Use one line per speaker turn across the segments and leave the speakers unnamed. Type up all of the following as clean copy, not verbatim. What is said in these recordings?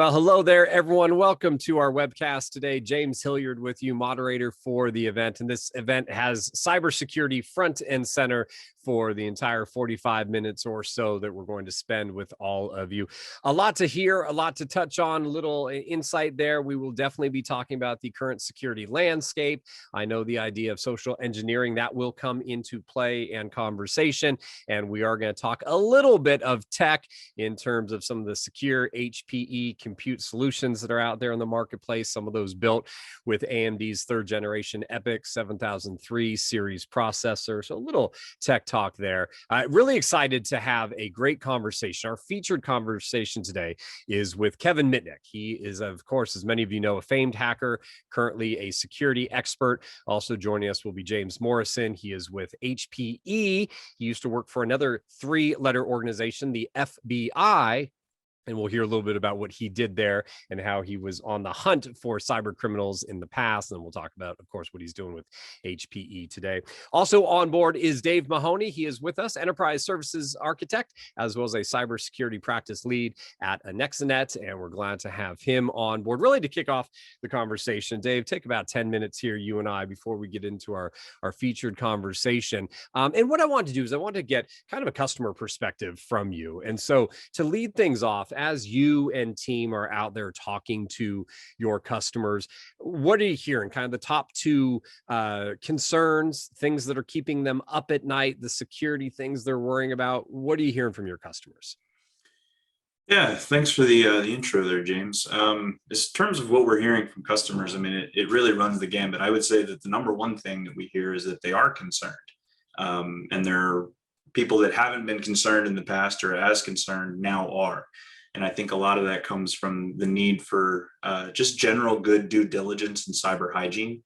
Well, hello there, everyone. Welcome to our webcast today. James Hilliard with you, moderator for the event. And this event has cybersecurity front and center for the entire 45 minutes or so that we're going to spend with all of you. A lot to hear, a lot to touch on, a little insight there. We will definitely be talking about the current security landscape. I know the idea of social engineering that will come into play and conversation. And we are going to talk a little bit of tech in terms of some of the secure HPE compute solutions that are out there in the marketplace, some of those built with AMD's third generation EPYC 7003 series processor. So a little tech talk there. Really excited to have a great conversation. Our featured conversation today is with Kevin Mitnick. He is, of course, as many of you know, a famed hacker, currently a security expert. Also joining us will be James Morrison. He is with HPE. He used to work for another three-letter organization, the FBI. And we'll hear a little bit about what he did there and how he was on the hunt for cyber criminals in the past. And we'll talk about, of course, what he's doing with HPE today. Also on board is Dave Mahoney. He is with us, enterprise services architect, as well as a cybersecurity practice lead at Anexinet. And we're glad to have him on board, really to kick off the conversation. Dave, take about 10 minutes here, you and I, before we get into our featured conversation. And what I want to do is I want to get kind of a customer perspective from you. And so to lead things off, as you and team are out there talking to your customers, what are you hearing? Kind of the top two concerns, things that are keeping them up at night, the security things they're worrying about. What are you hearing from your customers?
Yeah, thanks for the intro there, James. In terms of what we're hearing from customers, I mean, it really runs the gambit. I would say that the number one thing that we hear is that they are concerned. And there are people that haven't been concerned in the past or as concerned now are. And I think a lot of that comes from the need for just general good due diligence and cyber hygiene.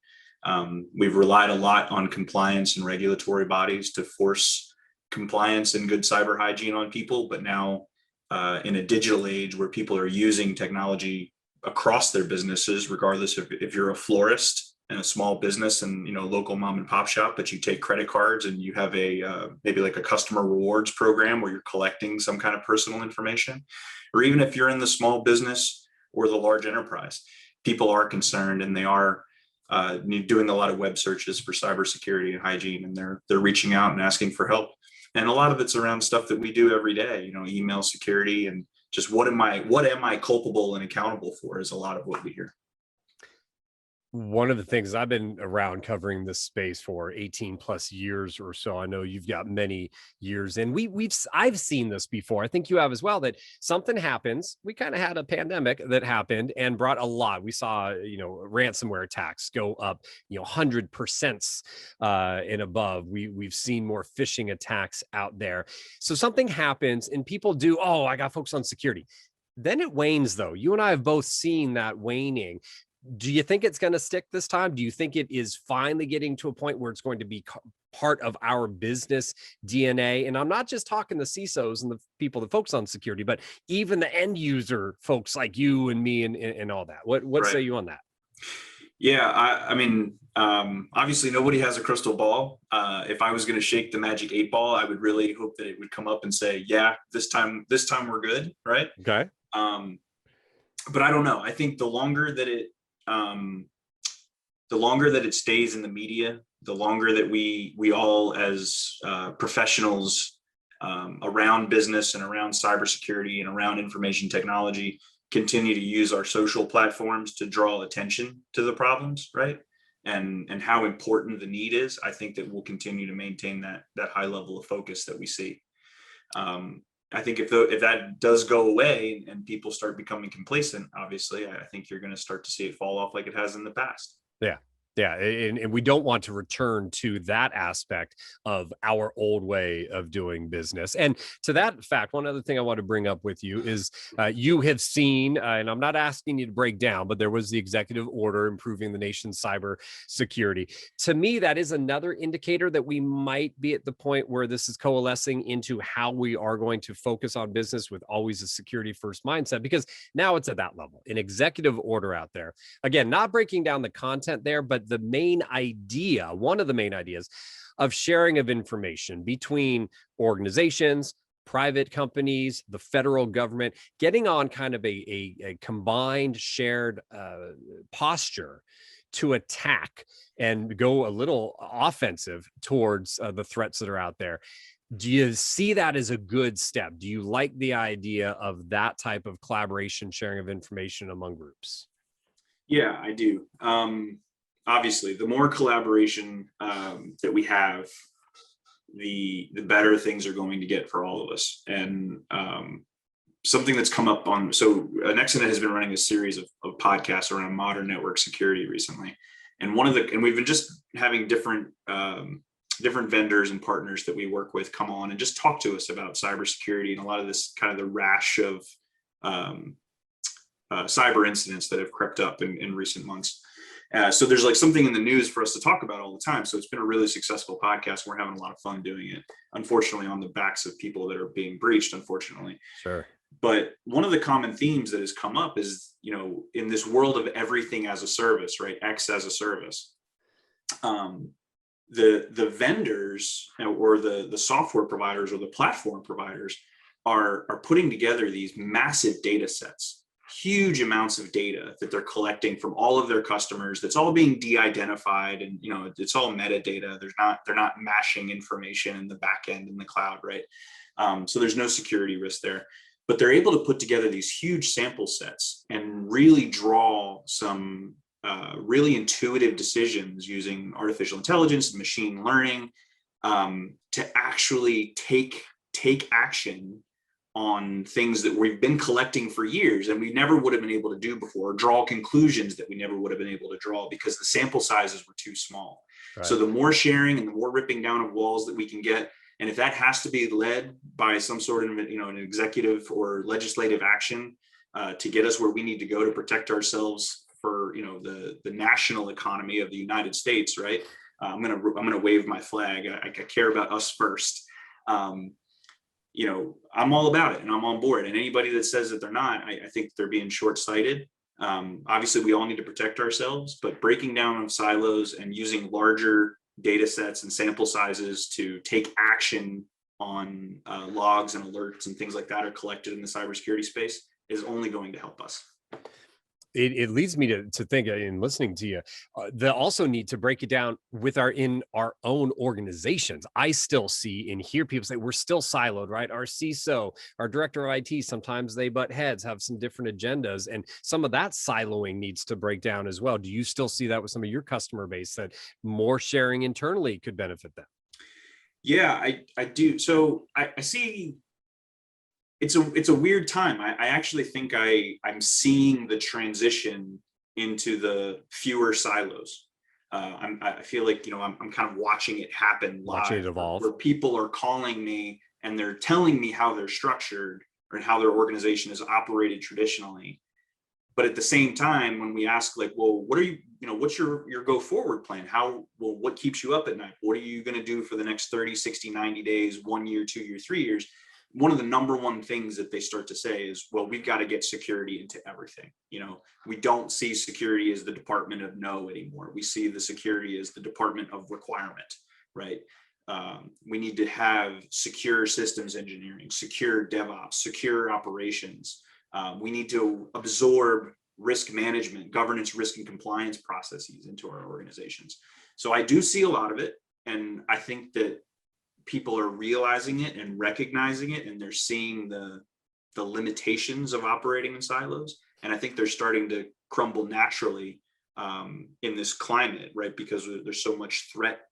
We've relied a lot on compliance and regulatory bodies to force compliance and good cyber hygiene on people. But now in a digital age where people are using technology across their businesses, regardless of if you're a florist in a small business and local mom and pop shop, but you take credit cards and you have a maybe like a customer rewards program where you're collecting some kind of personal information, or even if you're in the small business or the large enterprise, people are concerned and they are doing a lot of web searches for cybersecurity and hygiene, and they're reaching out and asking for help. And a lot of it's around stuff that we do every day, email security and just what am I culpable and accountable for is a lot of what we hear.
One of the things, I've been around covering this space for 18 plus years or so. I know you've got many years, and I've seen this before. I think you have as well, that something happens. We kind of had a pandemic that happened and brought a lot. We saw, ransomware attacks go up, 100% and above. We've seen more phishing attacks out there. So something happens and people do, oh, I got focused on security. Then it wanes though. You and I have both seen that waning. Do you think it's going to stick this time? Do you think it is finally getting to a point where it's going to be part of our business DNA? And I'm not just talking the CISOs and the people that focus on security, but even the end user folks like you and me and all that. What
Right.
say you on that?
Yeah, I mean, obviously nobody has a crystal ball. If I was going to shake the magic 8 ball, I would really hope that it would come up and say, yeah, this time we're good. Right.
Okay.
But I don't know. I think the longer that it stays in the media, the longer that we all as professionals around business and around cybersecurity and around information technology continue to use our social platforms to draw attention to the problems, right? And how important the need is, I think that we'll continue to maintain that high level of focus that we see. I think if that does go away and people start becoming complacent, obviously, I think you're going to start to see it fall off like it has in the past.
Yeah. Yeah. And we don't want to return to that aspect of our old way of doing business. And to that fact, one other thing I want to bring up with you is you have seen, and I'm not asking you to break down, but there was the executive order improving the nation's cyber security. To me, that is another indicator that we might be at the point where this is coalescing into how we are going to focus on business with always a security first mindset, because now it's at that level, an executive order out there. Again, not breaking down the content there, but the main idea, one of the main ideas of sharing of information between organizations, private companies, the federal government, getting on kind of a combined shared posture to attack and go a little offensive towards the threats that are out there. Do you see that as a good step? Do you like the idea of that type of collaboration, sharing of information among groups?
Yeah, I do. Obviously, the more collaboration that we have, the better things are going to get for all of us. And something that's come up on, so Anexinet has been running a series of podcasts around modern network security recently. And we've been just having different vendors and partners that we work with come on and just talk to us about cybersecurity and a lot of this kind of the rash of cyber incidents that have crept up in recent months. So there's like something in the news for us to talk about all the time. So it's been a really successful podcast. We're having a lot of fun doing it, unfortunately, on the backs of people that are being breached, unfortunately.
Sure.
But one of the common themes that has come up is, in this world of everything as a service, right? X as a service. The vendors or the software providers or the platform providers are putting together these massive data sets, huge amounts of data that they're collecting from all of their customers. That's all being de-identified, and it's all metadata. They're not mashing information in the back end in the cloud, right? So there's no security risk there. But they're able to put together these huge sample sets and really draw some really intuitive decisions using artificial intelligence and machine learning to actually take action on things that we've been collecting for years and we never would have been able to do before, draw conclusions that we never would have been able to draw because the sample sizes were too small. Right. So the more sharing and the more ripping down of walls that we can get, and if that has to be led by some sort of an executive or legislative action to get us where we need to go to protect ourselves for the national economy of the United States, right? I'm gonna wave my flag. I care about us first. I'm all about it and I'm on board. And anybody that says that they're not, I think they're being short-sighted. Obviously, we all need to protect ourselves, but breaking down of silos and using larger data sets and sample sizes to take action on logs and alerts and things like that are collected in the cybersecurity space is only going to help us.
It leads me to think in listening to you, they also need to break it down in our own organizations. I still see and hear people say we're still siloed, right? Our CISO, our director of IT, sometimes they butt heads, have some different agendas, and some of that siloing needs to break down as well. Do you still see that with some of your customer base, that more sharing internally could benefit them?
Yeah, I do. So I see. It's a weird time. I actually think I'm seeing the transition into the fewer silos. I feel like I'm kind of watching it happen live,
watching it evolve,
where people are calling me and they're telling me how they're structured or how their organization is operated traditionally. But at the same time, when we ask like, well, what are what's your go forward plan? What keeps you up at night? What are you going to do for the next 30, 60, 90 days, 1 year, 2 years, 3 years? One of the number one things that they start to say is, well, we've got to get security into everything. We don't see security as the department of no anymore. We see the security as the department of requirement, right? We need to have secure systems engineering, secure DevOps, secure operations. We need to absorb risk management, governance, risk, and compliance processes into our organizations. So I do see a lot of it. And I think that people are realizing it and recognizing it, and they're seeing the limitations of operating in silos. And I think they're starting to crumble naturally in this climate, right? Because there's so much threat.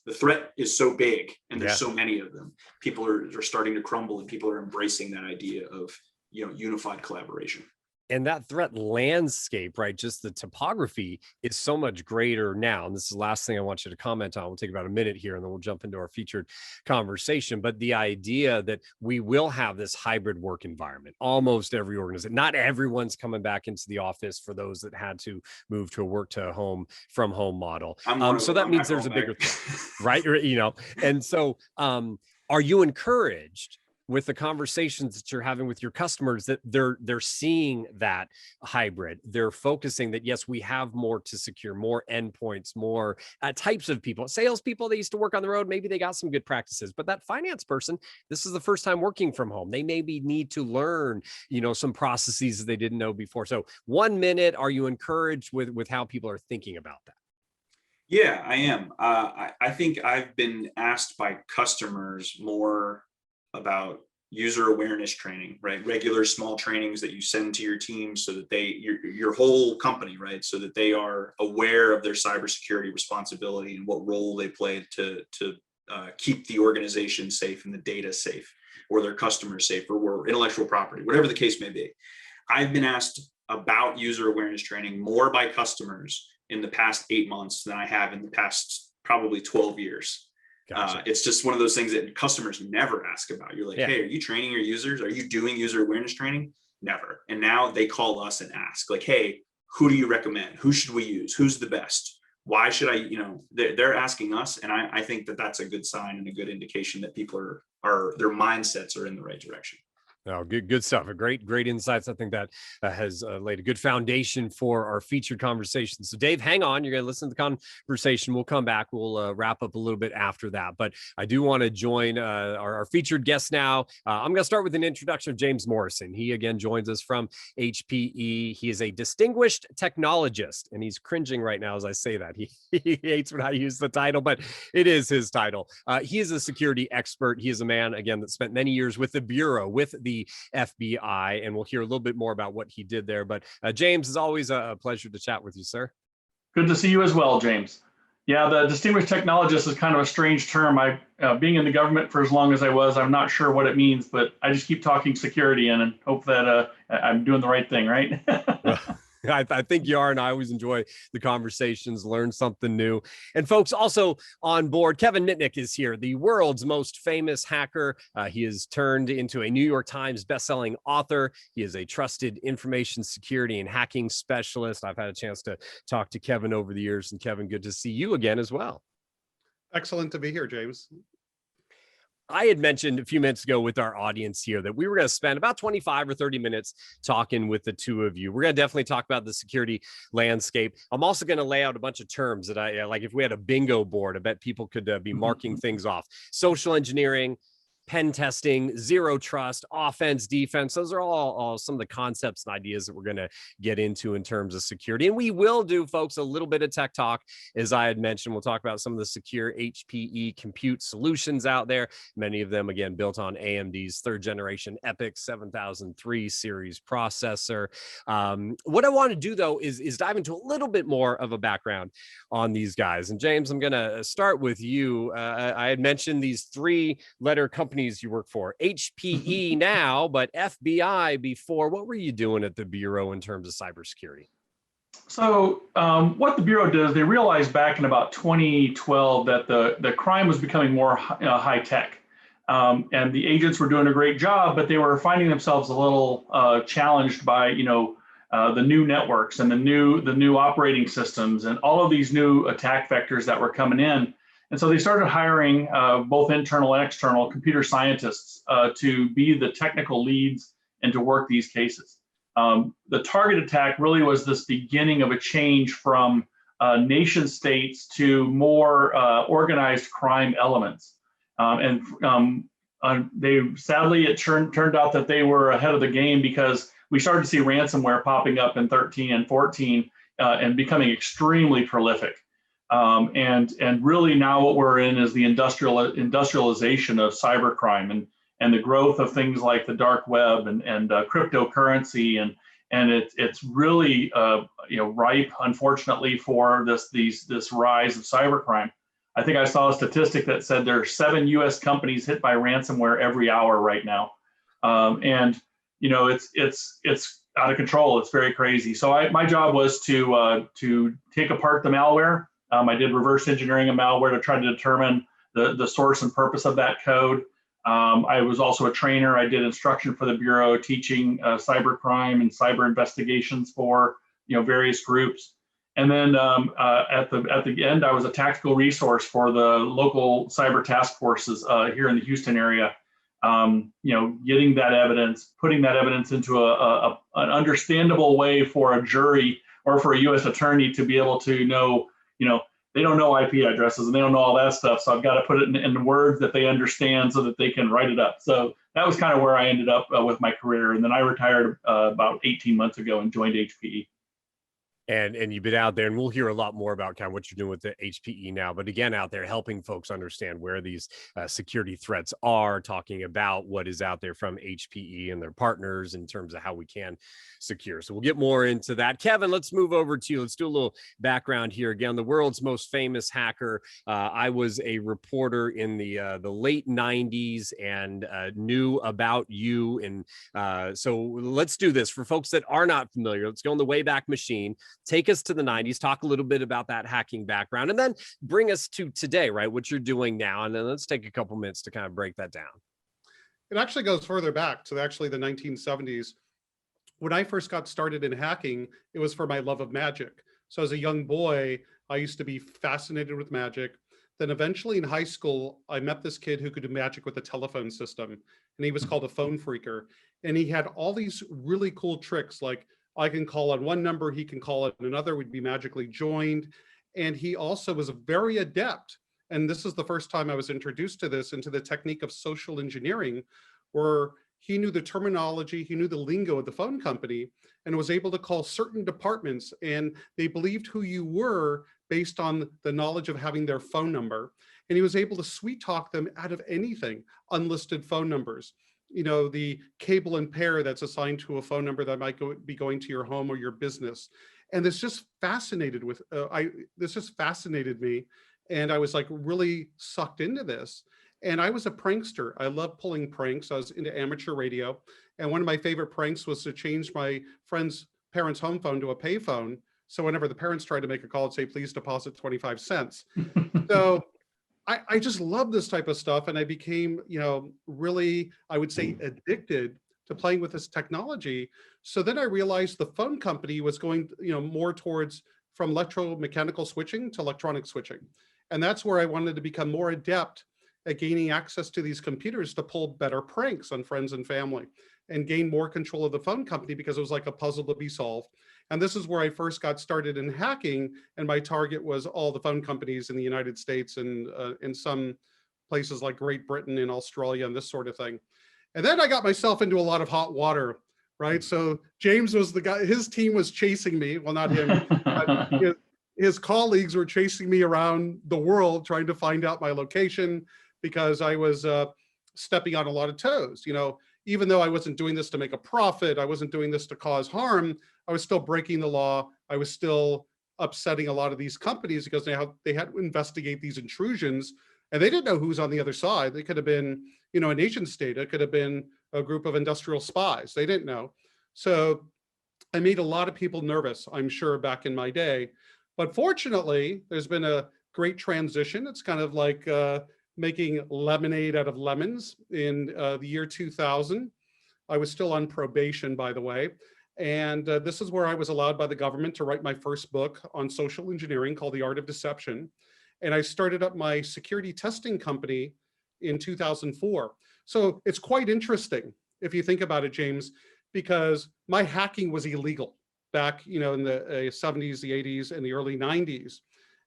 The threat is so big, and there's so many of them. People are starting to crumble, and people are embracing that idea of unified collaboration.
And that threat landscape, right? Just the topography is so much greater now. And this is the last thing I want you to comment on. We'll take about a minute here and then we'll jump into our featured conversation. But the idea that we will have this hybrid work environment, almost every organization, not everyone's coming back into the office for those that had to move to a work to home from home model. So that means there's a bigger threat, right? And so are you encouraged with the conversations that you're having with your customers, that they're seeing that hybrid. They're focusing that, yes, we have more to secure, more endpoints, more types of people. Salespeople, they used to work on the road, maybe they got some good practices, but that finance person, this is the first time working from home. They maybe need to learn, some processes that they didn't know before. So 1 minute, are you encouraged with how people are thinking about that?
Yeah, I am. I think I've been asked by customers more about user awareness training, right? Regular small trainings that you send to your team so that your whole company, right? So that they are aware of their cybersecurity responsibility and what role they play to keep the organization safe and the data safe, or their customers safe, or intellectual property, whatever the case may be. I've been asked about user awareness training more by customers in the past 8 months than I have in the past probably 12 years.
Gotcha.
It's just one of those things that customers never ask about. You're like,
Yeah.
hey, are you training your users? Are you doing user awareness training? Never. And now they call us and ask, like, hey, who do you recommend? Who should we use? Who's the best? Why should I, they're asking us. And I think that that's a good sign and a good indication that people are their mindsets are in the right direction.
Oh, good stuff. A great insights. I think that has laid a good foundation for our featured conversation. So, Dave, hang on. You're going to listen to the conversation. We'll come back. We'll wrap up a little bit after that. But I do want to join our featured guest now. I'm going to start with an introduction of James Morrison. He again joins us from HPE. He is a distinguished technologist, and he's cringing right now as I say that. He hates when I use the title, but it is his title. He is a security expert. He is a man, again, that spent many years with the Bureau, with the FBI, and we'll hear a little bit more about what he did there. But James, is always a pleasure to chat with you, sir.
Good to see you as well, James. Yeah, the distinguished technologist is kind of a strange term. Being in the government for as long as I was, I'm not sure what it means, but I just keep talking security and hope that I'm doing the right thing, right?
I think you are, and I always enjoy the conversations, learn something new. And folks, also on board, Kevin Mitnick is here, the world's most famous hacker. He is turned into a New York Times bestselling author. He is a trusted information security and hacking specialist. I've had a chance to talk to Kevin over the years, and Kevin, good to see you again as well.
Excellent to be here, James.
I had mentioned a few minutes ago with our audience here that we were going to spend about 25 or 30 minutes talking with the two of you. We're going to definitely talk about the security landscape. I'm also going to lay out a bunch of terms that I like. If we had a bingo board, I bet people could be marking things off. Social engineering, pen testing, zero trust, offense, defense. Those are all some of the concepts and ideas that we're going to get into in terms of security. And we will do, folks, a little bit of tech talk. As I had mentioned, we'll talk about some of the secure HPE compute solutions out there. Many of them, again, built on AMD's third generation EPYC 7003 series processor. What I want to do, though, is dive into a little bit more of a background on these guys. And James, I'm going to start with you. I had mentioned these 3-letter companies you work for, HPE now, but FBI before. What were you doing at the Bureau in terms of cybersecurity?
So what the Bureau did is they realized back in about 2012 that the crime was becoming more high tech. And the agents were doing a great job, but they were finding themselves a little challenged by, the new networks and the new operating systems and all of these new attack vectors that were coming in. And so they started hiring both internal and external computer scientists to be the technical leads and to work these cases. The target attack really was this beginning of a change from nation states to more organized crime elements. Sadly, it turned out that they were ahead of the game because we started to see ransomware popping up in 13 and 14 and becoming extremely prolific. And really now what we're in is the industrialization of cybercrime and the growth of things like the dark web and cryptocurrency and it's really ripe, unfortunately, for this rise of cybercrime. I think I saw a statistic that said there are 7 U.S. companies hit by ransomware every hour right now, and it's out of control. It's very crazy. So my job was to take apart the malware. I did reverse engineering of malware to try to determine the source and purpose of that code. I was also a trainer. I did instruction for the Bureau, teaching cybercrime and cyber investigations for various groups. And then at the end, I was a tactical resource for the local cyber task forces here in the Houston area. getting that evidence, putting that evidence into an understandable way for a jury or for a U.S. attorney to be able to know, they don't know IP addresses and they don't know all that stuff. So I've got to put it in words that they understand so that they can write it up. So that was kind of where I ended up with my career. And then I retired about 18 months ago and joined HPE.
And you've been out there, and we'll hear a lot more about kind of what you're doing with the HPE now. But again, out there helping folks understand where these security threats are, talking about what is out there from HPE and their partners in terms of how we can secure. So we'll get more into that. Kevin, let's move over to you. Let's do a little background here. Again, the world's most famous hacker. I was a reporter in the late 90s and knew about you. And so let's do this. For folks that are not familiar, let's go in the Wayback Machine. Take us to the 90s, talk a little bit about that hacking background, and then bring us to today, right? What you're doing now. And then let's take a couple minutes to kind of break that down.
It actually goes further back to actually the 1970s. When I first got started in hacking, it was for my love of magic. So as a young boy, I used to be fascinated with magic. Then eventually in high school, I met this kid who could do magic with a telephone system, and he was called a phone phreaker. And he had all these really cool tricks, like I can call on one number, he can call on another, we'd be magically joined. And he also was very adept. And this is the first time I was introduced to this, into the technique of social engineering, where he knew the terminology, he knew the lingo of the phone company, and was able to call certain departments, and they believed who you were based on the knowledge of having their phone number. And he was able to sweet talk them out of anything, unlisted phone numbers. The cable and pair that's assigned to a phone number that might be going to your home or your business. And this just fascinated me. And I was like really sucked into this. And I was a prankster. I love pulling pranks. I was into amateur radio. And one of my favorite pranks was to change my friend's parents' home phone to a pay phone. So whenever the parents tried to make a call, it'd say, please deposit 25 cents. So I just love this type of stuff. And I became, really, I would say, addicted to playing with this technology. So then I realized the phone company was going, more towards from electromechanical switching to electronic switching. And that's where I wanted to become more adept at gaining access to these computers to pull better pranks on friends and family and gain more control of the phone company, because it was like a puzzle to be solved. And this is where I first got started in hacking. And my target was all the phone companies in the United States and in some places like Great Britain and Australia and this sort of thing. And then I got myself into a lot of hot water, right? So James was the guy, his team was chasing me. Well, not him, but his colleagues were chasing me around the world, trying to find out my location, because I was stepping on a lot of toes. Even though I wasn't doing this to make a profit, I wasn't doing this to cause harm, I was still breaking the law. I was still upsetting a lot of these companies because they had to investigate these intrusions, and they didn't know who's on the other side. They could have been, a nation state. It could have been a group of industrial spies. They didn't know. So I made a lot of people nervous, I'm sure, back in my day. But fortunately, there's been a great transition. It's kind of like making lemonade out of lemons. In the year 2000, I was still on probation, by the way. And this is where I was allowed by the government to write my first book on social engineering called The Art of Deception. And I started up my security testing company in 2004. So it's quite interesting if you think about it, James, because my hacking was illegal back, in the 70s, the 80s, and the early 90s.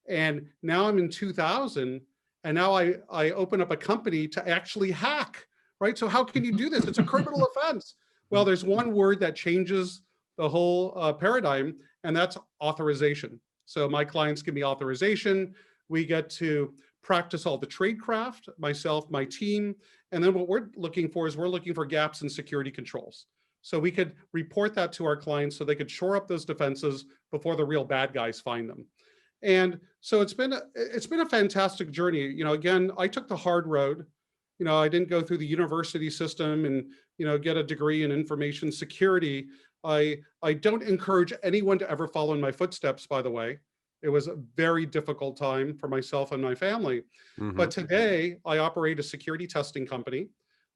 And now I'm in 2000, and now I open up a company to actually hack, right? So how can you do this? It's a criminal offense. Well, there's one word that changes the whole paradigm, and that's authorization. So my clients give me authorization. We get to practice all the tradecraft, myself, my team. And then what we're looking for is we're looking for gaps in security controls. So we could report that to our clients so they could shore up those defenses before the real bad guys find them. And so it's been a fantastic journey. Again, I took the hard road. I didn't go through the university system and, get a degree in information security. I don't encourage anyone to ever follow in my footsteps, by the way. It was a very difficult time for myself and my family. Mm-hmm. But today I operate a security testing company.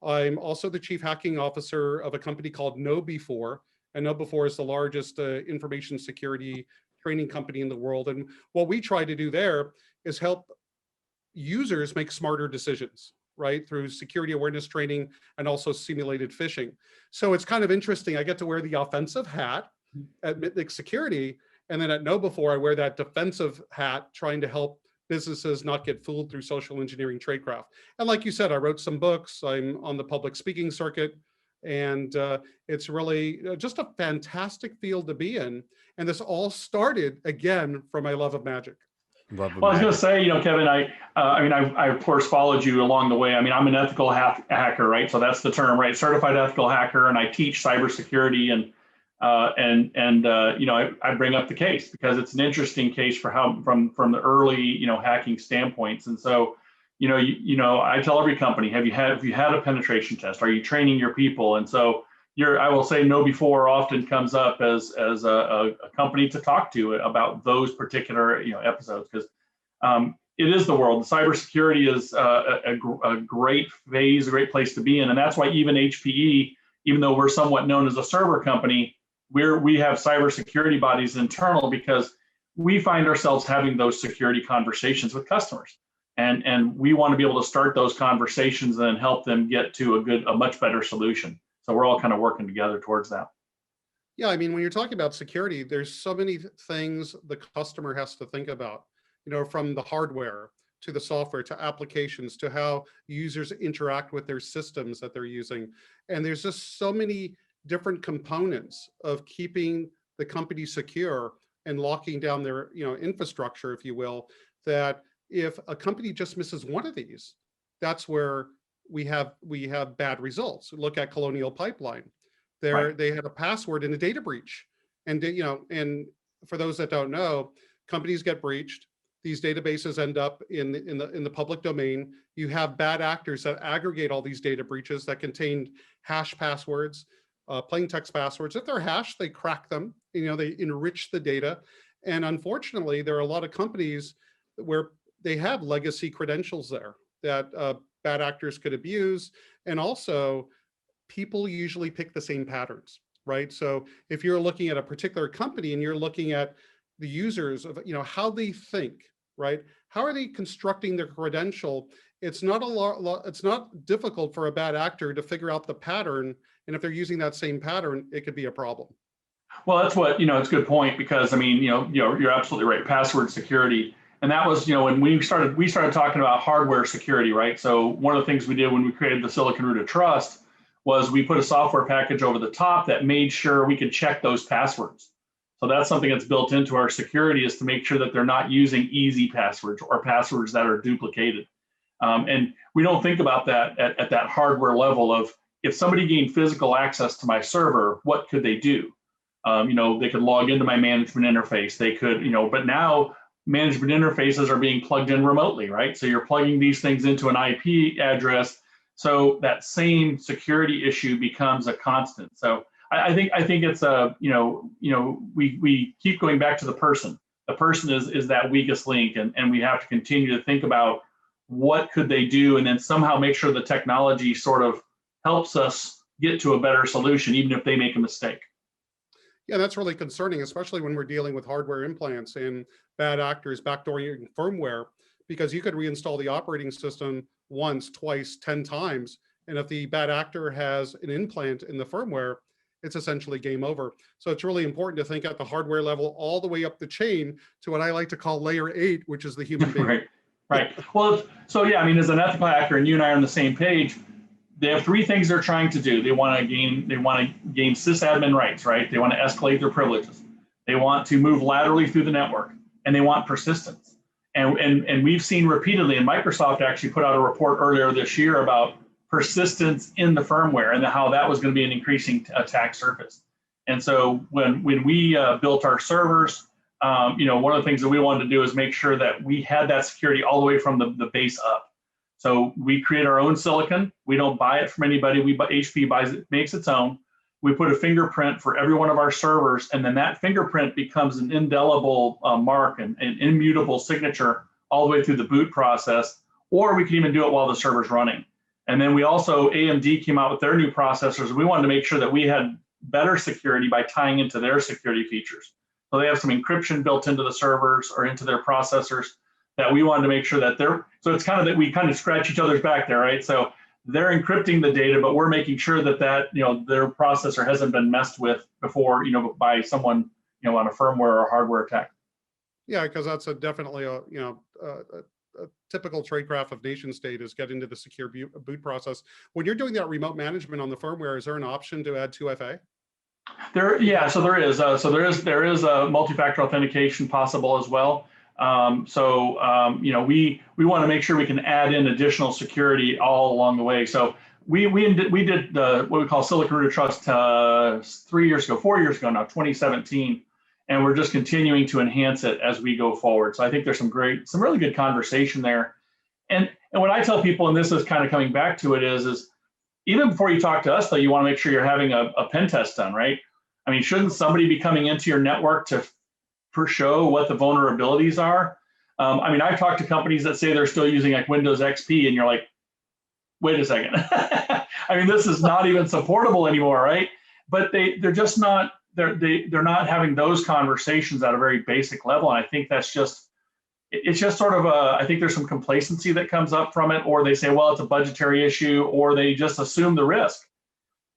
I'm also the chief hacking officer of a company called KnowBe4. And KnowBe4 is the largest information security training company in the world. And what we try to do there is help users make smarter decisions, right? Through security awareness training and also simulated phishing. So it's kind of interesting. I get to wear the offensive hat at Mitnick Security, and then at KnowBe4, I wear that defensive hat trying to help businesses not get fooled through social engineering tradecraft. And like you said, I wrote some books. I'm on the public speaking circuit, and it's really just a fantastic field to be in. And this all started, again, from my love of magic.
Love of
Well, I was going
magic.
to say, you know, Kevin, I of course followed you along the way. I mean, I'm an ethical hacker, right? So that's the term, right? Certified ethical hacker, and I teach cybersecurity, and you know, I bring up the case because it's an interesting case for how from the early, you know, hacking standpoints. And so, you know, I tell every company, have you had a penetration test? Are you training your people? And so I will say KnowBe4 often comes up as a company to talk to about those particular, you know, episodes, because it is the world. Cybersecurity is a great phase, a great place to be in, and that's why even HPE, even though we're somewhat known as a server company, we have cybersecurity bodies internal because we find ourselves having those security conversations with customers, and we want to be able to start those conversations and help them get to a much better solution. So we're all kind of working together towards that.
Yeah, I mean, when you're talking about security, there's so many things the customer has to think about, you know, from the hardware to the software to applications to how users interact with their systems that they're using. And there's just so many different components of keeping the company secure and locking down their, you know, infrastructure, if you will, that if a company just misses one of these, that's where we have bad results. Look at Colonial Pipeline.
Right.
They had a password in a data breach. And, you know, and for those that don't know, companies get breached. These databases end up in the public domain. You have bad actors that aggregate all these data breaches that contained hash passwords, plain text passwords. If they're hashed, they crack them. You know, they enrich the data. And unfortunately, there are a lot of companies where they have legacy credentials there that bad actors could abuse. And also, people usually pick the same patterns, right? So if you're looking at a particular company and you're looking at the users of, you know, how they think, right? How are they constructing their credential? It's not it's not difficult for a bad actor to figure out the pattern. And if they're using that same pattern, it could be a problem.
Well, that's what, you know, it's a good point, because I mean, you know, you're absolutely right. Password security. And that was, you know, when we started talking about hardware security, right? So one of the things we did when we created the Silicon Root of Trust was we put a software package over the top that made sure we could check those passwords. So that's something that's built into our security, is to make sure that they're not using easy passwords or passwords that are duplicated. And we don't think about that at that hardware level of, if somebody gained physical access to my server, what could they do? You know, they could log into my management interface. They could, you know, but now management interfaces are being plugged in remotely, right? So you're plugging these things into an IP address. So that same security issue becomes a constant. So I think it's a, you know, we keep going back to the person. The person is that weakest link, and we have to continue to think about what could they do, and then somehow make sure the technology sort of helps us get to a better solution, even if they make a mistake.
Yeah, that's really concerning, especially when we're dealing with hardware implants and bad actors backdooring firmware, because you could reinstall the operating system once, twice, 10 times. And if the bad actor has an implant in the firmware, it's essentially game over. So it's really important to think at the hardware level all the way up the chain to what I like to call layer 8, which is the human being.
Right. Well, so yeah, I mean, as an ethical hacker, and you and I are on the same page, they have three things they're trying to do. They want to gain sysadmin rights, right? They want to escalate their privileges. They want to move laterally through the network, and they want persistence. And we've seen repeatedly, and Microsoft actually put out a report earlier this year about persistence in the firmware and how that was going to be an increasing attack surface. And so when we built our servers, you know, one of the things that we wanted to do is make sure that we had that security all the way from the base up. So we create our own silicon. We don't buy it from anybody. HPE buys it, makes its own. We put a fingerprint for every one of our servers, and then that fingerprint becomes an indelible mark and an immutable signature all the way through the boot process, or we can even do it while the server's running. And then we also, AMD came out with their new processors, and we wanted to make sure that we had better security by tying into their security features. So they have some encryption built into the servers or into their processors that we wanted to make sure that so it's kind of that we kind of scratch each other's back there, right? So they're encrypting the data, but we're making sure that their processor hasn't been messed with before, by someone, on a firmware or hardware attack.
Yeah, because that's definitely a typical tradecraft of nation state is get into the secure boot process. When you're doing that remote management on the firmware, is there an option to add 2FA?
So there is. There is a multi-factor authentication possible as well. We want to make sure we can add in additional security all along the way. So we did what we call Silicon Root of Trust 4 years ago now, 2017, and we're just continuing to enhance it as we go forward. So I think there's some really good conversation there. And what I tell people, and this is kind of coming back to it, is even before you talk to us, though, you want to make sure you're having a pen test done, right? I mean, shouldn't somebody be coming into your network to show what the vulnerabilities are? I've talked to companies that say they're still using like Windows XP, and you're like, wait a second. This is not even supportable anymore, right? But they're just not, they're not having those conversations at a very basic level. And I think it's just sort of I think there's some complacency that comes up from it, or they say, well, it's a budgetary issue, or they just assume the risk.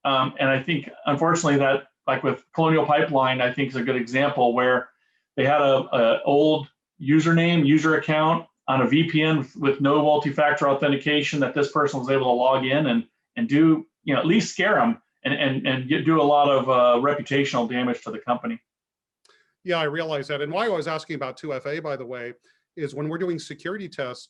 And I think, unfortunately, that, like with Colonial Pipeline, I think is a good example where they had a old user account on a VPN with no multi-factor authentication that this person was able to log in and do, at least scare them and do a lot of reputational damage to the company.
Yeah, I realize that. And why I was asking about 2FA, by the way, is when we're doing security tests,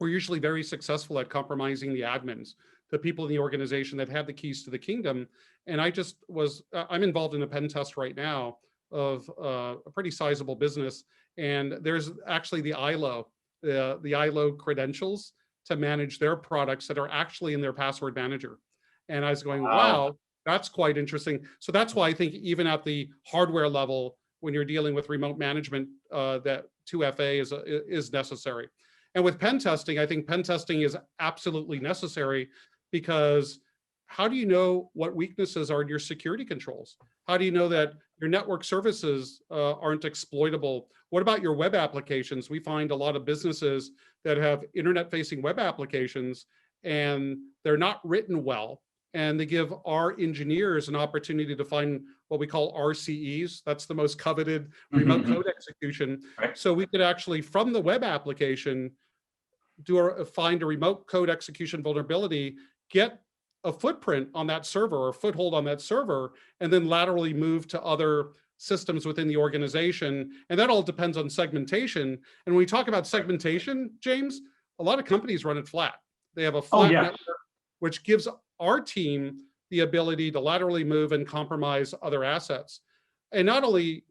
we're usually very successful at compromising the admins, the people in the organization that have the keys to the kingdom. And I'm involved in a pen test right now of a pretty sizable business. And there's actually the ILO credentials to manage their products that are actually in their password manager. And I was going, wow, that's quite interesting. So that's why I think even at the hardware level, when you're dealing with remote management, that 2FA is necessary. And with pen testing, I think pen testing is absolutely necessary, because how do you know what weaknesses are in your security controls? How do you know that your network services aren't exploitable? What about your web applications? We find a lot of businesses that have internet-facing web applications, and they're not written well. And they give our engineers an opportunity to find what we call RCEs. That's the most coveted remote code execution. Right. So we could actually, from the web application, find a remote code execution vulnerability, get a footprint on that server or a foothold on that server, and then laterally move to other systems within the organization. And that all depends on segmentation. And when we talk about segmentation, James, a lot of companies run it flat. They have a flat network, which gives our team the ability to laterally move and compromise other assets. And not only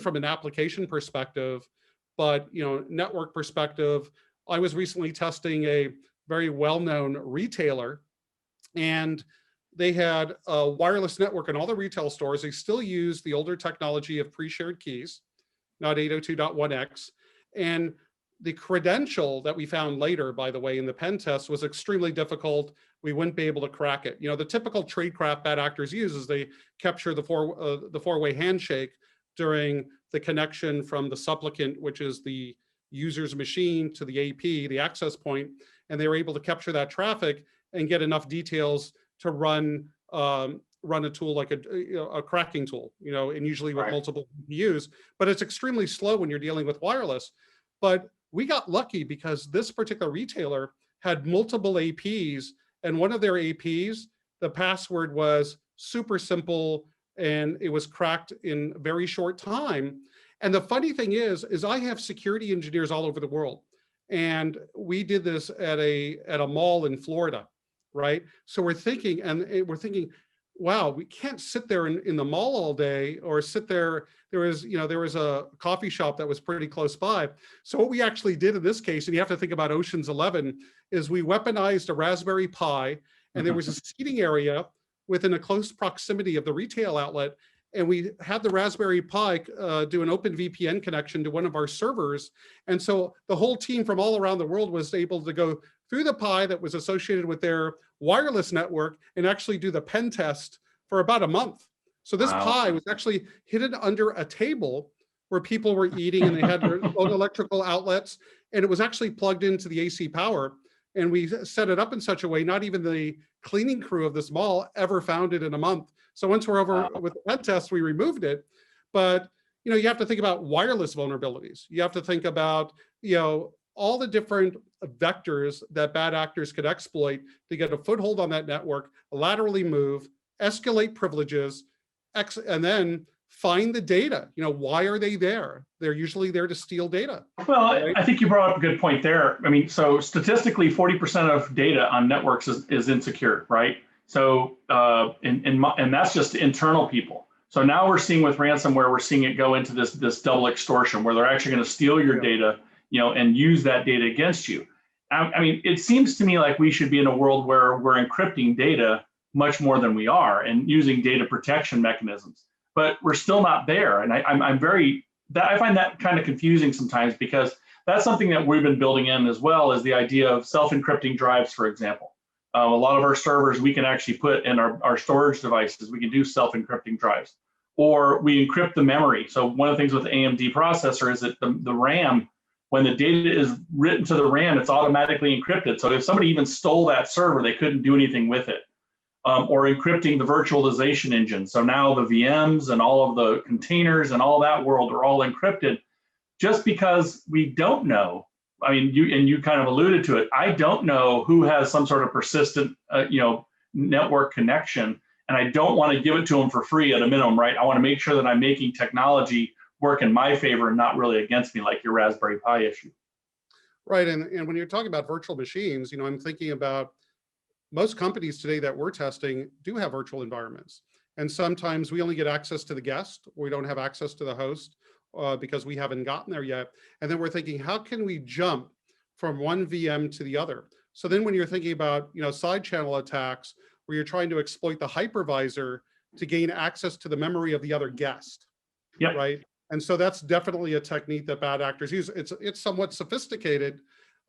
from an application perspective, but network perspective. I was recently testing a very well-known retailer, and they had a wireless network in all the retail stores. They still use the older technology of pre-shared keys, not 802.1x. And the credential that we found later, by the way, in the pen test was extremely difficult. We wouldn't be able to crack it. The typical tradecraft bad actors use is they capture the four-way handshake during the connection from the supplicant, which is the user's machine, to the AP, the access point, and they were able to capture that traffic and get enough details to run a tool like a cracking tool, and usually with multiple GPUs. But it's extremely slow when you're dealing with wireless. But we got lucky because this particular retailer had multiple APs, and one of their APs, the password was super simple, and it was cracked in a very short time. And the funny thing is I have security engineers all over the world, and we did this at a mall in Florida, right? So we're thinking, wow, we can't sit there in the mall all day, or sit there. There was a coffee shop that was pretty close by. So what we actually did in this case, and you have to think about Ocean's 11, is we weaponized a Raspberry Pi, and there was a seating area within a close proximity of the retail outlet. And we had the Raspberry Pi do an open VPN connection to one of our servers. And so the whole team from all around the world was able to go through the Pi that was associated with their wireless network and actually do the pen test for about a month. So this Pi was actually hidden under a table where people were eating, and they had their own electrical outlets. and it was actually plugged into the AC power. And we set it up in such a way, not even the cleaning crew of this mall ever found it in a month. So once we're over with the pen test, we removed it. But you have to think about wireless vulnerabilities. You have to think about all the different vectors that bad actors could exploit to get a foothold on that network, laterally move, escalate privileges, and then find the data. Why are they there? They're usually there to steal data.
Well,
right?
I think you brought up a good point there. I mean, so statistically, 40% of data on networks is insecure, right? So, and that's just internal people. So now we're seeing with ransomware, we're seeing it go into this double extortion where they're actually going to steal your data, and use that data against you. I mean, it seems to me like we should be in a world where we're encrypting data much more than we are and using data protection mechanisms. But we're still not there, and I find that kind of confusing sometimes, because that's something that we've been building in as well, as the idea of self-encrypting drives, for example. A lot of our servers we can actually put in our storage devices. We can do self-encrypting drives, or we encrypt the memory. So one of the things with the AMD processor is that the RAM, when the data is written to the RAM, it's automatically encrypted. So if somebody even stole that server, they couldn't do anything with it. Or encrypting the virtualization engine. So now the VMs and all of the containers and all that world are all encrypted, just because we don't know. I mean, you kind of alluded to it. I don't know who has some sort of persistent, network connection, and I don't want to give it to them for free at a minimum, right? I want to make sure that I'm making technology work in my favor and not really against me, like your Raspberry Pi issue.
Right, and when you're talking about virtual machines, I'm thinking about most companies today that we're testing do have virtual environments. And sometimes we only get access to the guest. We don't have access to the host because we haven't gotten there yet. And then we're thinking, how can we jump from one VM to the other? So then when you're thinking about Sidechannel attacks, where you're trying to exploit the hypervisor to gain access to the memory of the other guest, right? And so that's definitely a technique that bad actors use. It's somewhat sophisticated.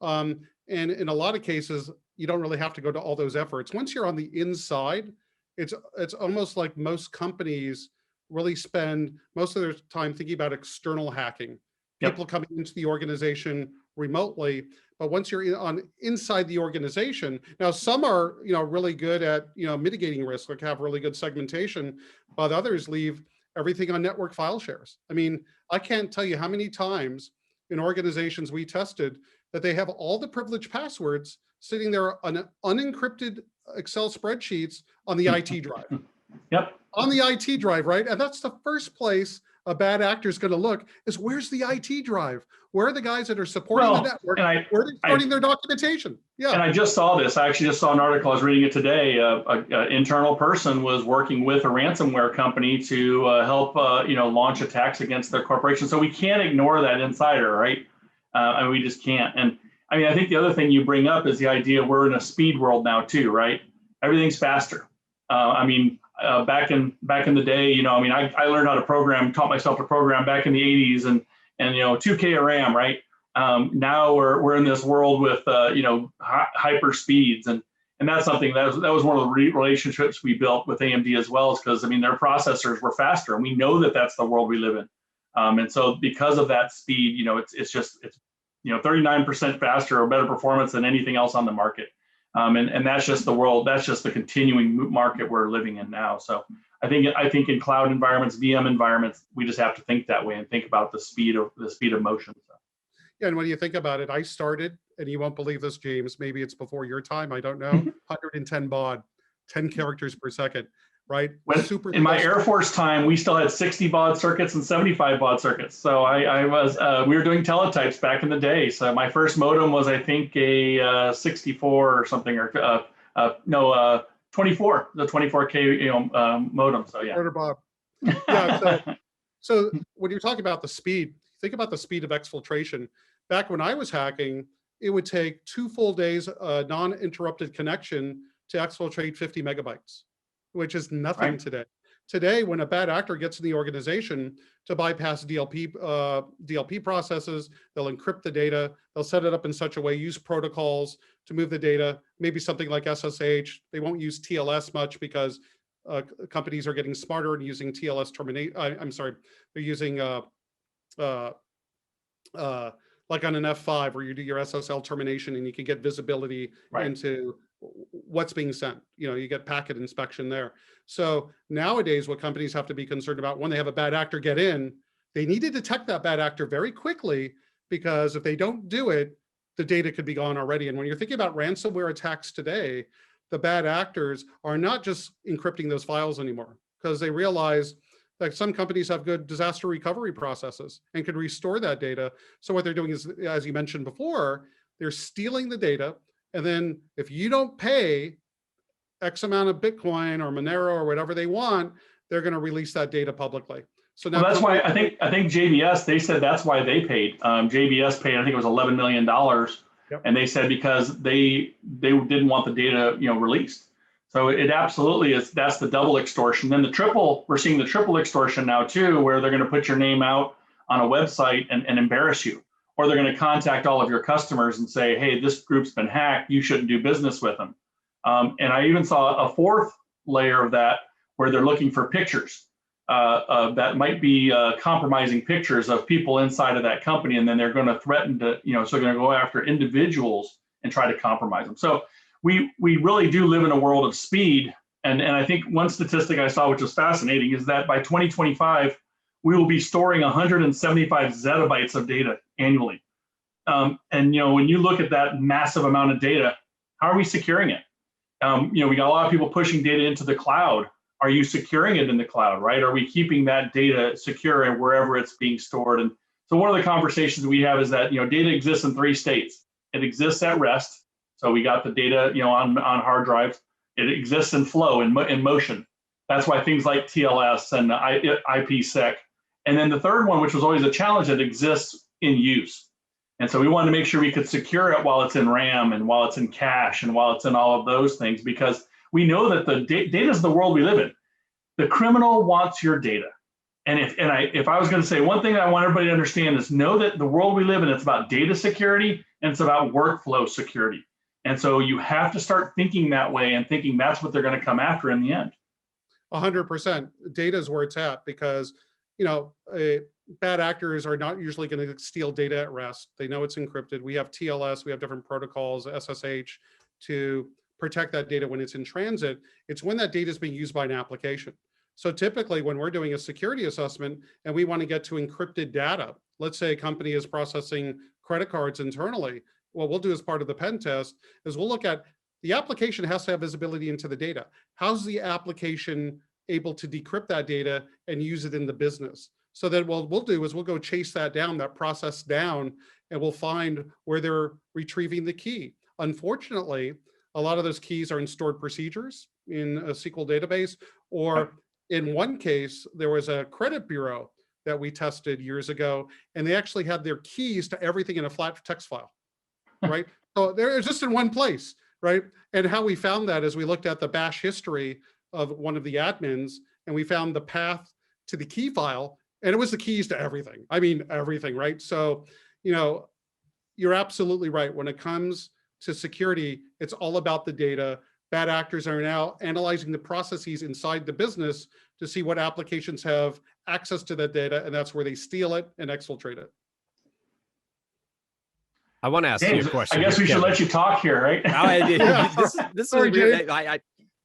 And in a lot of cases, you don't really have to go to all those efforts. Once you're on the inside, it's almost like most companies really spend most of their time thinking about external hacking, people coming into the organization remotely. But once you're inside the organization, now some are really good at mitigating risk, like have really good segmentation, but others leave everything on network file shares. I mean, I can't tell you how many times in organizations we tested that they have all the privileged passwords sitting there on unencrypted Excel spreadsheets on the IT drive. On the IT drive, right? And that's the first place a bad actor is going to look, is where's the IT drive? Where are the guys that are supporting the network? Where are they supporting their documentation?
And I just saw this. I actually just saw an article. I was reading it today. An internal person was working with a ransomware company to help, launch attacks against their corporation. So we can't ignore that insider, right? And we just can't. And I mean, I think the other thing you bring up is the idea we're in a speed world now too, right? Everything's faster. Back in the day, I learned how to program, taught myself to program back in the 80s, and 2K of RAM, right? Now we're in this world with hyper speeds, and that's something that was one of the relationships we built with AMD as well, is because their processors were faster, and we know that that's the world we live in. And so because of that speed, it's 39% faster or better performance than anything else on the market. And that's just the world. That's just the continuing market we're living in now. So I think in cloud environments, VM environments, we just have to think that way and think about the speed of motion. So.
Yeah, and when you think about it, I started, and you won't believe this, James. Maybe it's before your time. I don't know. 110 baud, 10 characters per second. Right?
In my Air Force time, we still had 60 baud circuits and 75 baud circuits. So we were doing teletypes back in the day. So my first modem was, I think, a 64 or something, or 24, the 24K modem. So yeah.
Baud. Yeah. So when you're talking about the speed, think about the speed of exfiltration. Back when I was hacking, it would take 2 full days non-interrupted connection to exfiltrate 50 megabytes. Which is nothing today. Today, when a bad actor gets in the organization to bypass DLP processes, they'll encrypt the data, they'll set it up in such a way, use protocols to move the data, maybe something like SSH. They won't use TLS much because companies are getting smarter and using TLS terminate. They're using like on an F5 where you do your SSL termination and you can get visibility into what's being sent. You get packet inspection there. So nowadays, what companies have to be concerned about when they have a bad actor get in, they need to detect that bad actor very quickly, because if they don't do it, the data could be gone already. And when you're thinking about ransomware attacks today, the bad actors are not just encrypting those files anymore, because they realize that some companies have good disaster recovery processes and can restore that data. So what they're doing is, as you mentioned before, they're stealing the data. And then if you don't pay X amount of Bitcoin or Monero or whatever they want, they're going to release that data publicly. So now
that's why I think JBS, they said that's why they paid. JBS paid, I think it was $11 million. Yep. And they said because they didn't want the data released. So it absolutely is. That's the double extortion. Then the triple, we're seeing the triple extortion now too, where they're going to put your name out on a website and embarrass you, or they're going to contact all of your customers and say, hey, this group's been hacked, you shouldn't do business with them. And I even saw a fourth layer of that where they're looking for pictures that might be compromising pictures of people inside of that company, and then they're going to threaten to, so they're going to go after individuals and try to compromise them. So we really do live in a world of speed. And I think one statistic I saw, which was fascinating, is that by 2025, we will be storing 175 zettabytes of data annually. And when you look at that massive amount of data, how are we securing it? We got a lot of people pushing data into the cloud. Are you securing it in the cloud, right? Are we keeping that data secure and wherever it's being stored? And so one of the conversations we have is that data exists in 3 states. It exists at rest, so we got the data on hard drives. It exists in flow, in motion. That's why things like TLS and IPsec. And then the third one, which was always a challenge, that exists in use. And so we wanted to make sure we could secure it while it's in RAM and while it's in cache and while it's in all of those things, because we know that the data is the world we live in. The criminal wants your data. And if I was going to say one thing that I want everybody to understand is know that the world we live in, it's about data security and it's about workflow security. And so you have to start thinking that way and thinking that's what they're going to come after in the end.
100%. Data is where it's at, because bad actors are not usually going to steal data at rest. They know it's encrypted. We have TLS, we have different protocols, SSH, to protect that data when it's in transit. It's when that data is being used by an application. So typically when we're doing a security assessment and we want to get to encrypted data, let's say a company is processing credit cards internally, what we'll do as part of the pen test is we'll look at the application has to have visibility into the data. How's the application able to decrypt that data and use it in the business? So then what we'll do is we'll go chase that down, that process down, and we'll find where they're retrieving the key. Unfortunately, a lot of those keys are in stored procedures in a SQL database, or in one case, there was a credit bureau that we tested years ago, and they actually had their keys to everything in a flat text file, right? So they're just in one place, right? And how we found that is we looked at the bash history of one of the admins, and we found the path to the key file, and it was the keys to everything. I mean, everything, right? So, you're absolutely right. When it comes to security, it's all about the data. Bad actors are now analyzing the processes inside the business to see what applications have access to that data, and that's where they steal it and exfiltrate it.
I want to ask you a question.
I guess we should let you talk here, right?
This is weird.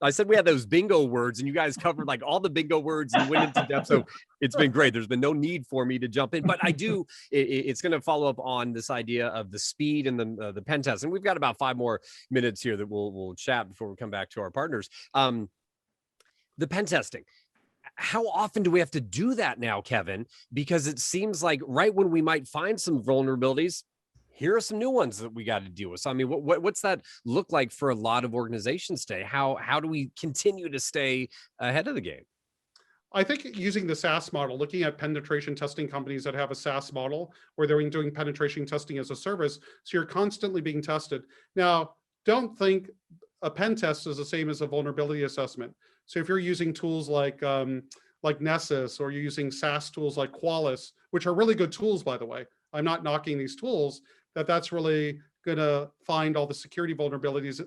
I said we had those bingo words, and you guys covered like all the bingo words and went into depth. So it's been great. There's been no need for me to jump in, but I do. It's going to follow up on this idea of the speed and the pen test. And we've got about 5 more minutes here that we'll chat before we come back to our partners. The pen testing. How often do we have to do that now, Kevin? Because it seems like right when we might find some vulnerabilities, here are some new ones that we got to deal with. So, I mean, what's that look like for a lot of organizations today? How do we continue to stay ahead of the game?
I think using the SaaS model, looking at penetration testing companies that have a SaaS model where they're doing penetration testing as a service, so you're constantly being tested. Now, don't think a pen test is the same as a vulnerability assessment. So if you're using tools like Nessus, or you're using SaaS tools like Qualys, which are really good tools, by the way, I'm not knocking these tools, that's really going to find all the security vulnerabilities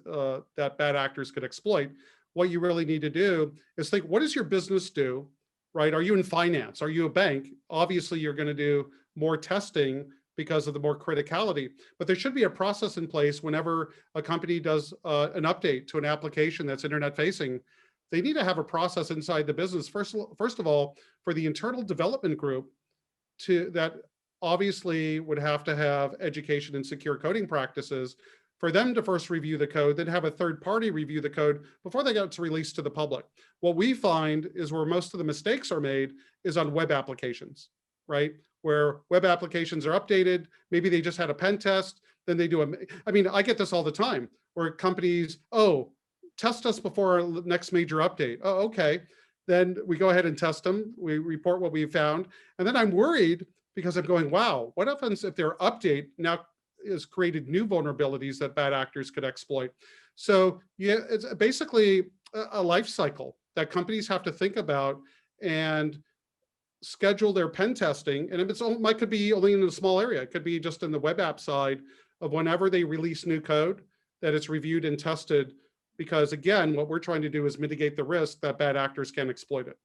that bad actors could exploit. What you really need to do is think, what does your business do, right? Are you in finance? Are you a bank? Obviously, you're going to do more testing because of the more criticality. But there should be a process in place whenever a company does an update to an application that's internet facing. They need to have a process inside the business. First of all, for the internal development group that obviously would have to have education in secure coding practices, for them to first review the code, then have a third party review the code before they get to release to the public. What we find is where most of the mistakes are made is on web applications, right? Where web applications are updated, maybe they just had a pen test, then they do I mean, I get this all the time, where companies, oh, test us before our next major update. Oh, okay. Then we go ahead and test them. We report what we found. And then I'm worried because I'm going, wow, what happens if their update now has created new vulnerabilities that bad actors could exploit? So yeah, it's basically a life cycle that companies have to think about and schedule their pen testing. And if it could be only in a small area, it could be just in the web app side of whenever they release new code, that it's reviewed and tested. Because again, what we're trying to do is mitigate the risk that bad actors can exploit it.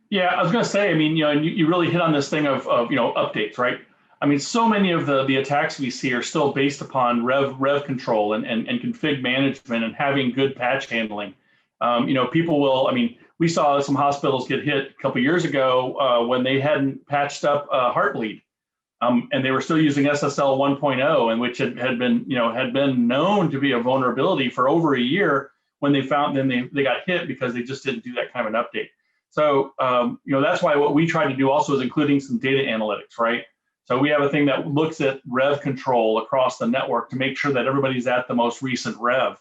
Yeah, I was going to say, I mean, you really hit on this thing of updates, right? I mean, so many of the attacks we see are still based upon rev control and config management and having good patch handling. People will, I mean, we saw some hospitals get hit a couple of years ago when they hadn't patched up Heartbleed, and they were still using SSL 1.0, and which had been known to be a vulnerability for over a year. When they got hit because they just didn't do that kind of an update. So that's why what we try to do also is including some data analytics, right? So we have a thing that looks at rev control across the network to make sure that everybody's at the most recent rev,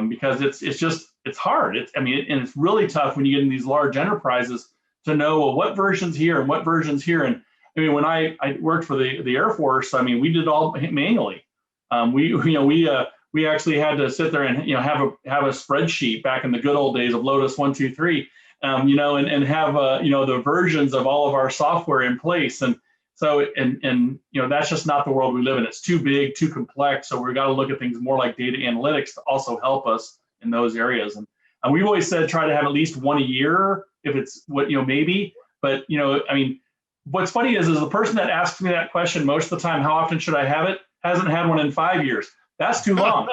because it's hard. And it's really tough when you get in these large enterprises to know, well, what version's here and what version's here. And I mean, when I worked for the Air Force, I mean, we did all manually. We actually had to sit there and have a spreadsheet back in the good old days of Lotus 123, and have the versions of all of our software in place. And so that's just not the world we live in. It's too big, too complex. So we've got to look at things more like data analytics to also help us in those areas. And we've always said try to have at least one a year if it's maybe. But I mean, what's funny is the person that asks me that question most of the time, how often should I have it, hasn't had one in 5 years. That's too long.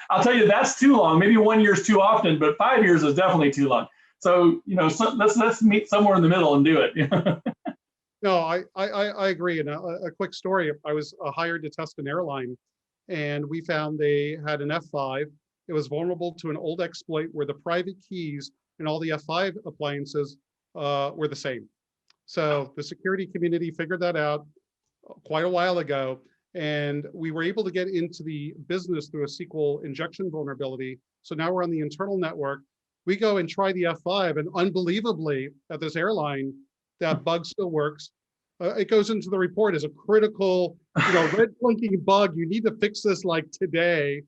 I'll tell you, that's too long. Maybe 1 year is too often, but 5 years is definitely too long. So, let's meet somewhere in the middle and do it.
No, I agree. And a quick story, I was hired to test an airline, and we found they had an F5. It was vulnerable to an old exploit where the private keys in all the F5 appliances were the same. So the security community figured that out quite a while ago. And we were able to get into the business through a SQL injection vulnerability. So now we're on the internal network. We go and try the F5, and unbelievably, at this airline, that bug still works. It goes into the report as a critical, red blinking bug. You need to fix this like today.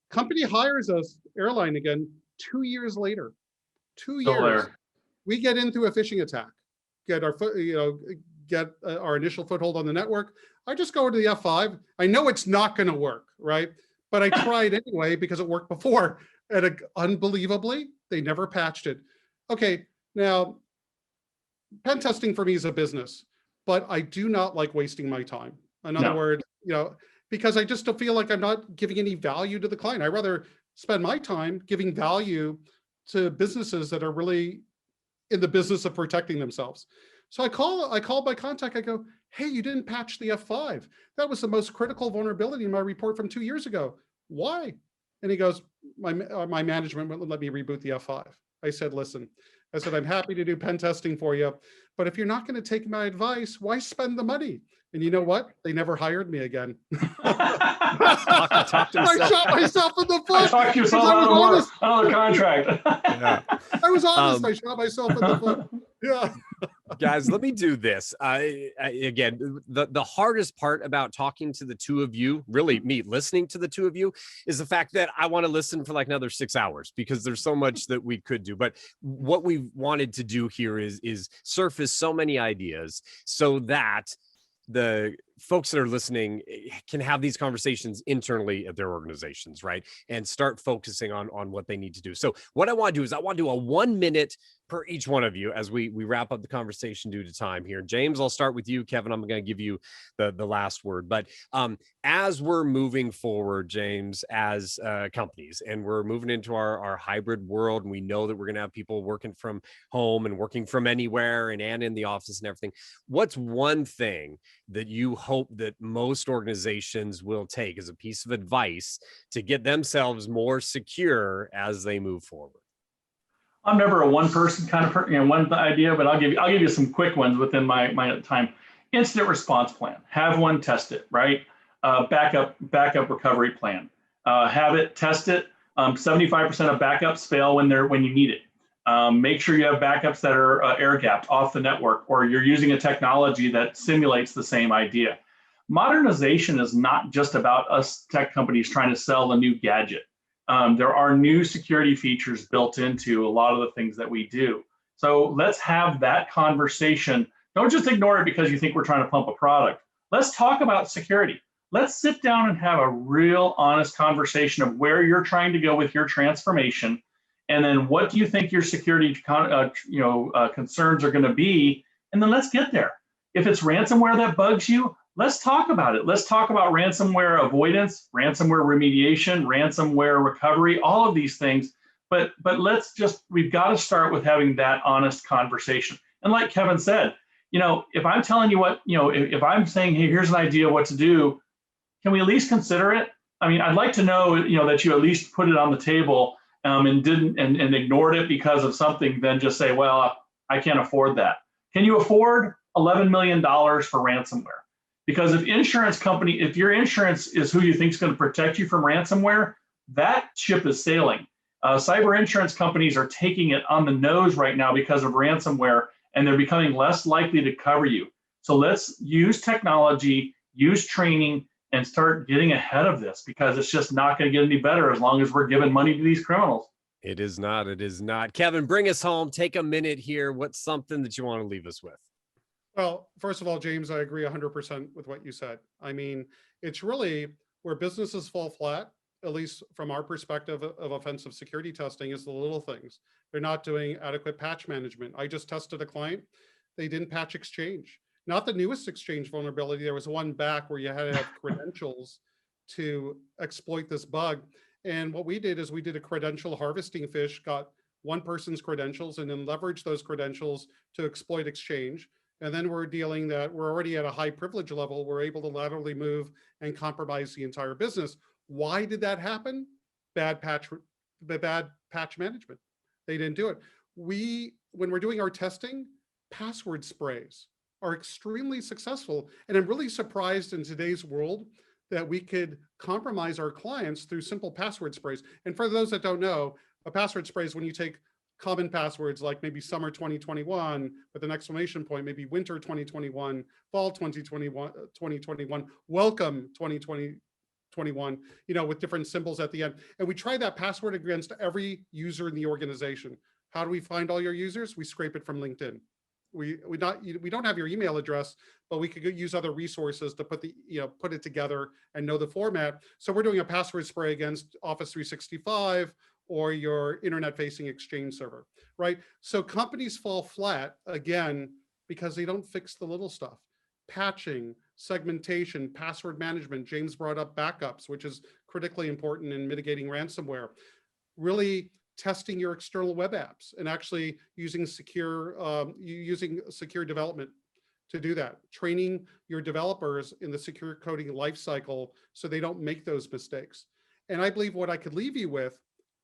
Company hires us, airline again, 2 years later. 2 years. We get into a phishing attack. Get our initial foothold on the network. I just go into the F5. I know it's not going to work, right? But I tried anyway because it worked before. And unbelievably, they never patched it. Okay, now, pen testing for me is a business, but I do not like wasting my time. In other words, because I just don't feel like I'm not giving any value to the client. I'd rather spend my time giving value to businesses that are really in the business of protecting themselves. So I call my contact, I go, hey, you didn't patch the F5. That was the most critical vulnerability in my report from 2 years ago. Why? And he goes, my management wouldn't let me reboot the F5. I said, listen, I'm happy to do pen testing for you, but if you're not going to take my advice, why spend the money? And you know what? They never hired me again.
I
shot myself in the foot.
I talked yourself out of another contract.
Yeah. I was honest. I shot myself in the foot. Yeah.
Guys, let me do this. Again, the hardest part about talking to the two of you, really me listening to the two of you, is the fact that I want to listen for like another 6 hours because there's so much that we could do. But what we wanted to do here is surface so many ideas so that the folks that are listening can have these conversations internally at their organizations, right? And start focusing on what they need to do. So what I want to do is I want to do a 1 minute per each one of you as we wrap up the conversation due to time here. James, I'll start with you. Kevin, I'm going to give you the last word. But as we're moving forward, James, as companies, and we're moving into our hybrid world, and we know that we're going to have people working from home and working from anywhere and in the office and everything, what's one thing that you hope that most organizations will take as a piece of advice to get themselves more secure as they move forward?
I'm never a one person kind of person, one idea, but I'll give you some quick ones within my time. Incident response plan. Have one, test it, right? Backup recovery plan. Have it, test it. 75% of backups fail when you need it. Make sure you have backups that are air gapped off the network, or you're using a technology that simulates the same idea. Modernization is not just about us tech companies trying to sell a new gadget. There are new security features built into a lot of the things that we do. So let's have that conversation. Don't just ignore it because you think we're trying to pump a product. Let's talk about security. Let's sit down and have a real honest conversation of where you're trying to go with your transformation. And then what do you think your security concerns are going to be? And then let's get there. If it's ransomware that bugs you, let's talk about it. Let's talk about ransomware avoidance, ransomware remediation, ransomware recovery, all of these things. But we've got to start with having that honest conversation. And like Kevin said, if I'm telling you what, if I'm saying, hey, here's an idea of what to do, can we at least consider it? I mean, I'd like to know, that you at least put it on the table and didn't and ignored it because of something, then just say, well, I can't afford that. Can you afford $11 million for ransomware? Because if your insurance is who you think is going to protect you from ransomware, that ship is sailing. Cyber insurance companies are taking it on the nose right now because of ransomware, and they're becoming less likely to cover you. So let's use technology, use training, and start getting ahead of this, because it's just not going to get any better as long as we're giving money to these criminals.
It is not. It is not. Kevin, bring us home. Take a minute here. What's something that you want to leave us with?
Well, first of all, James, I agree 100% with what you said. I mean, it's really where businesses fall flat, at least from our perspective of offensive security testing, is the little things. They're not doing adequate patch management. I just tested a client. They didn't patch Exchange. Not the newest Exchange vulnerability. There was one back where you had to have credentials to exploit this bug. And what we did is we did a credential harvesting fish, got one person's credentials, and then leveraged those credentials to exploit Exchange. And then we're already at a high privilege level. We're able to laterally move and compromise the entire business. Why did that happen? Bad patch management. They didn't do it. When we're doing our testing, password sprays are extremely successful. And I'm really surprised in today's world that we could compromise our clients through simple password sprays. And for those that don't know, a password spray is when you take common passwords like maybe summer 2021 with an exclamation point, maybe winter 2021, fall 2021, welcome 2021, with different symbols at the end. And we try that password against every user in the organization. How do we find all your users? We scrape it from LinkedIn. We don't have your email address, but we could use other resources to put it together and know the format. So we're doing a password spray against Office 365 or your internet-facing Exchange server, right? So companies fall flat, again, because they don't fix the little stuff. Patching, segmentation, password management. James brought up backups, which is critically important in mitigating ransomware. Really testing your external web apps and actually using secure development to do that. Training your developers in the secure coding lifecycle so they don't make those mistakes. And I believe what I could leave you with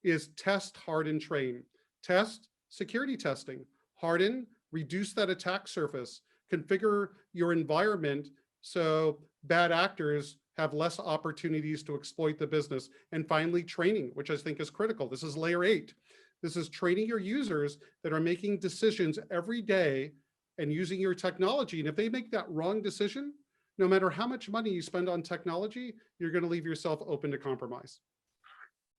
is test, harden, train. Test, security testing. Harden, reduce that attack surface. Configure your environment so bad actors have less opportunities to exploit the business. And finally, training, which I think is critical. This is layer 8. This is training your users that are making decisions every day and using your technology. And if they make that wrong decision, no matter how much money you spend on technology, you're going to leave yourself open to compromise.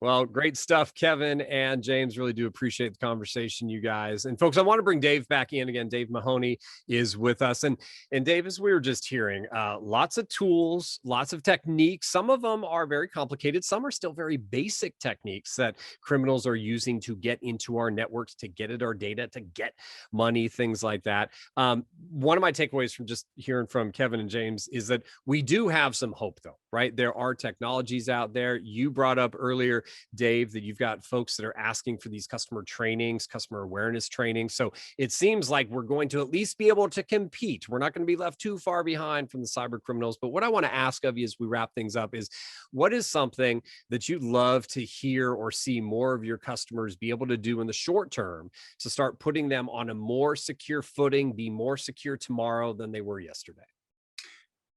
Well, great stuff, Kevin and James. Really do appreciate the conversation, you guys. And folks, I want to bring Dave back in again. Dave Mahoney is with us. And Dave, as we were just hearing, lots of tools, lots of techniques. Some of them are very complicated. Some are still very basic techniques that criminals are using to get into our networks, to get at our data, to get money, things like that. One of my takeaways from just hearing from Kevin and James is that we do have some hope, though, right? There are technologies out there. You brought up earlier, Dave, that you've got folks that are asking for these customer trainings, customer awareness training. So it seems like we're going to at least be able to compete. We're not going to be left too far behind from the cyber criminals. But what I want to ask of you as we wrap things up is, what is something that you'd love to hear or see more of your customers be able to do in the short term to start putting them on a more secure footing, be more secure tomorrow than they were yesterday?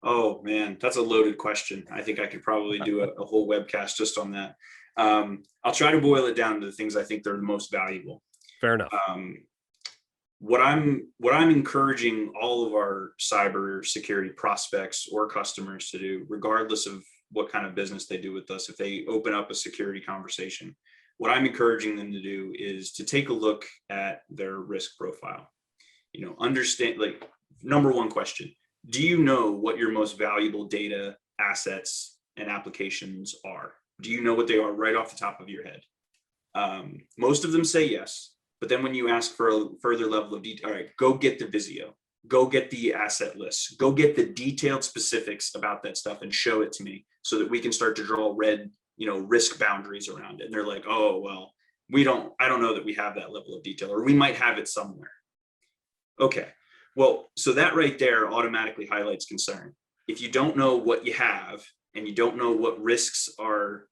Oh man, that's a loaded question. I think I could probably do a whole webcast just on that. I'll try to boil it down to the things I think they're the most valuable.
Fair enough.
What I'm encouraging all of our cybersecurity prospects or customers to do, regardless of what kind of business they do with us, if they open up a security conversation, what I'm encouraging them to do is to take a look at their risk profile. Understand, like, number one question: do you know what your most valuable data, assets, and applications are? Do you know what they are right off the top of your head? Most of them say yes, but then when you ask for a further level of detail, all right, go get the Visio, go get the asset lists, go get the detailed specifics about that stuff and show it to me so that we can start to draw red, risk boundaries around it. And they're like, oh, well, I don't know that we have that level of detail, or we might have it somewhere. Okay, well, so that right there automatically highlights concern. If you don't know what you have, and you don't know what risks are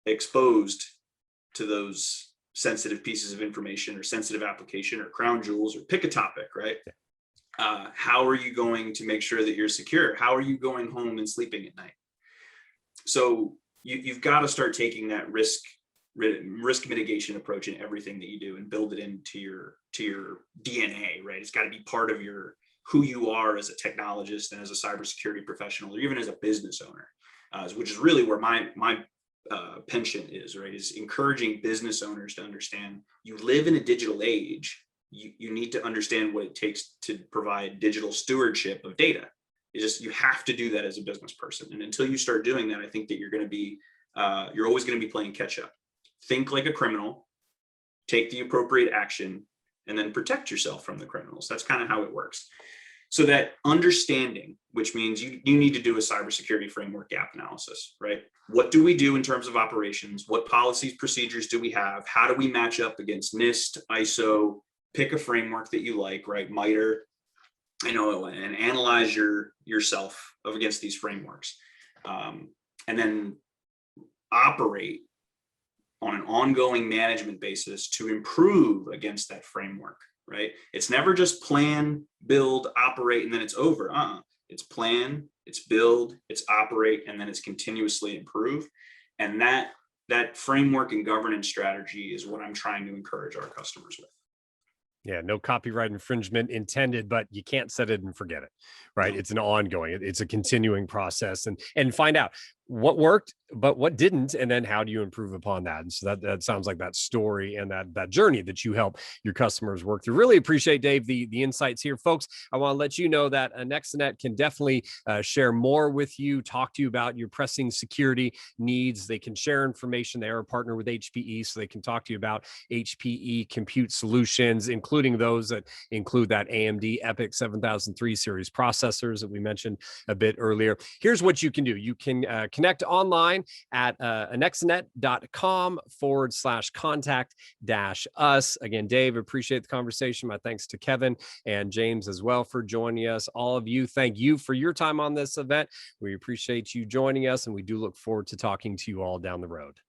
exposed to those sensitive pieces of information or sensitive application or crown jewels, or pick a topic, right? How are you going to make sure that you're secure? How are you going home and sleeping at night? So you've got to start taking that risk mitigation approach in everything that you do and build it into your DNA, right? It's got to be part of who you are as a technologist and as a cybersecurity professional, or even as a business owner. Which is really where my penchant is, right? Is encouraging business owners to understand you live in a digital age. You need to understand what it takes to provide digital stewardship of data. You have to do that as a business person. And until you start doing that, I think that you're always going to be playing catch up. Think like a criminal, take the appropriate action, and then protect yourself from the criminals. That's kind of how it works. So that understanding, which means you need to do a cybersecurity framework gap analysis, right? What do we do in terms of operations? What policies, procedures do we have? How do we match up against NIST, ISO? Pick a framework that you like, right? MITRE, and analyze yourself against these frameworks. And then operate on an ongoing management basis to improve against that framework. Right? It's never just plan, build, operate, and then it's over. It's plan, it's build, it's operate, and then it's continuously improve. And that framework and governance strategy is what I'm trying to encourage our customers with.
Yeah, no copyright infringement intended, but you can't set it and forget it, right?
No.
It's an ongoing, it's a continuing process, and find out what worked, but what didn't, and then how do you improve upon that? And so that sounds like that story and that journey that you help your customers work through. Really appreciate, Dave, the insights here, folks. I want to let you know that Anexinet can definitely share more with you, talk to you about your pressing security needs. They can share information. They are a partner with HPE, so they can talk to you about HPE compute solutions, including those that include that AMD EPYC 7003 series processors that we mentioned a bit earlier. Here's what you can do. You can connect online at anexinet.com/contact-us. Again, Dave, appreciate the conversation. My thanks to Kevin and James as well for joining us. All of you, thank you for your time on this event. We appreciate you joining us, and we do look forward to talking to you all down the road.